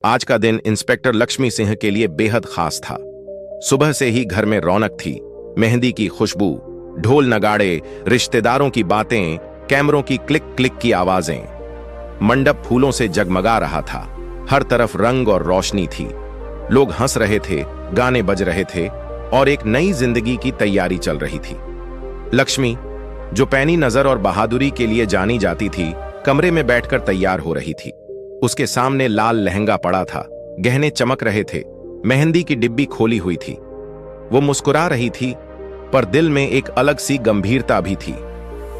आज का दिन इंस्पेक्टर लक्ष्मी सिंह के लिए बेहद खास था। सुबह से ही घर में रौनक थी। मेहंदी की खुशबू, ढोल नगाड़े, रिश्तेदारों की बातें, कैमरों की क्लिक क्लिक की आवाजें। मंडप फूलों से जगमगा रहा था। हर तरफ रंग और रोशनी थी। लोग हंस रहे थे, गाने बज रहे थे और एक नई जिंदगी की तैयारी चल रही थी। लक्ष्मी, जो पैनी नजर और बहादुरी के लिए जानी जाती थी, कमरे में बैठकर तैयार हो रही थी। उसके सामने लाल लहंगा पड़ा था, गहने चमक रहे थे, मेहंदी की डिब्बी खोली हुई थी। वो मुस्कुरा रही थी, पर दिल में एक अलग सी गंभीरता भी थी,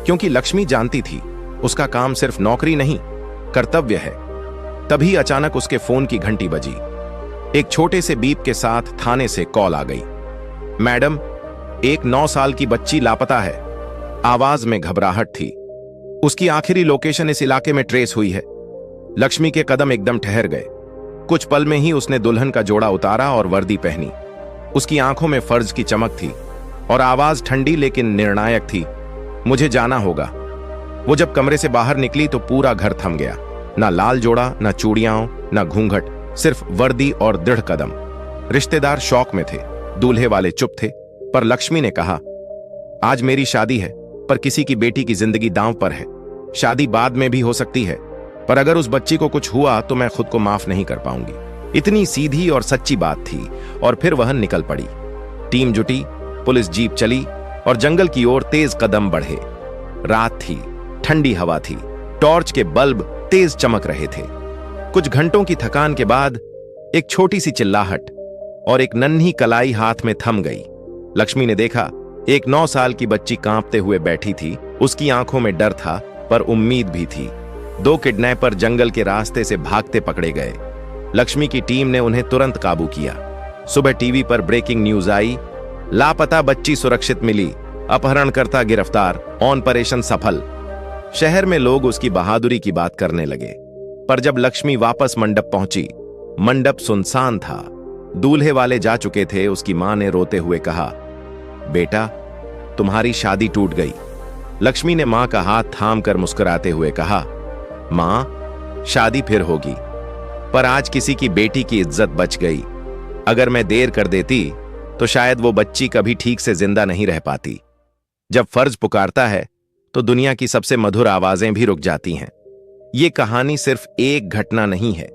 क्योंकि लक्ष्मी जानती थी उसका काम सिर्फ नौकरी नहीं, कर्तव्य है। तभी अचानक उसके फोन की घंटी बजी। एक छोटे से बीप के साथ थाने से कॉल आ गई। मैडम, एक 9 साल की बच्ची लापता है। आवाज में घबराहट थी। उसकी आखिरी लोकेशन इस इलाके में ट्रेस हुई है। लक्ष्मी के कदम एकदम ठहर गए। कुछ पल में ही उसने दुल्हन का जोड़ा उतारा और वर्दी पहनी। उसकी आंखों में फर्ज की चमक थी और आवाज ठंडी लेकिन निर्णायक थी। मुझे जाना होगा। वो जब कमरे से बाहर निकली तो पूरा घर थम गया। ना लाल जोड़ा, ना चूड़ियां, ना घूंघट, सिर्फ वर्दी और दृढ़ कदम। रिश्तेदार शौक में थे, दूल्हे वाले चुप थे, पर लक्ष्मी ने कहा, आज मेरी शादी है, पर किसी की बेटी की जिंदगी दांव पर है। शादी बाद में भी हो सकती है, पर अगर उस बच्ची को कुछ हुआ तो मैं खुद को माफ नहीं कर पाऊंगी। इतनी सीधी और सच्ची बात थी। और फिर वह निकल पड़ी। टीम जुटी, पुलिस जीप चली और जंगल की ओर तेज कदम बढ़े। रात थी, ठंडी हवा थी, टॉर्च के बल्ब तेज चमक रहे थे। कुछ घंटों की थकान के बाद एक छोटी सी चिल्लाहट और एक नन्ही कलाई हाथ में थम गई। लक्ष्मी ने देखा, एक 9 साल की बच्ची कांपते हुए बैठी थी। उसकी आंखों में डर था, पर उम्मीद भी थी। 2 किडनैपर जंगल के रास्ते से भागते पकड़े गए। लक्ष्मी की टीम ने उन्हें तुरंत काबू किया। सुबह टीवी पर ब्रेकिंग न्यूज आई, लापता बच्ची सुरक्षित मिली, अपहरणकर्ता गिरफ्तार, ऑपरेशन सफल। शहर में लोग उसकी बहादुरी की बात करने लगे। पर जब लक्ष्मी वापस मंडप पहुंची, मंडप सुनसान था। दूल्हे वाले जा चुके थे। उसकी मां ने रोते हुए कहा, बेटा, तुम्हारी शादी टूट गई। लक्ष्मी ने मां का हाथ थाम कर मुस्कुराते हुए कहा, मां, शादी फिर होगी, पर आज किसी की बेटी की इज्जत बच गई। अगर मैं देर कर देती तो शायद वो बच्ची कभी ठीक से जिंदा नहीं रह पाती। जब फर्ज पुकारता है तो दुनिया की सबसे मधुर आवाजें भी रुक जाती हैं। ये कहानी सिर्फ एक घटना नहीं है,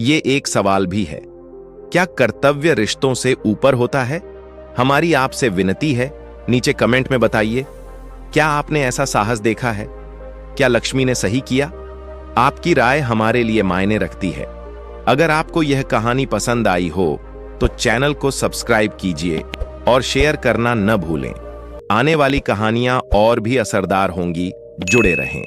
ये एक सवाल भी है। क्या कर्तव्य रिश्तों से ऊपर होता है? हमारी आपसे विनती है, नीचे कमेंट में बताइए, क्या आपने ऐसा साहस देखा है? क्या लक्ष्मी ने सही किया? आपकी राय हमारे लिए मायने रखती है। अगर आपको यह कहानी पसंद आई हो तो चैनल को सब्सक्राइब कीजिए और शेयर करना न भूलें। आने वाली कहानियां और भी असरदार होंगी। जुड़े रहें।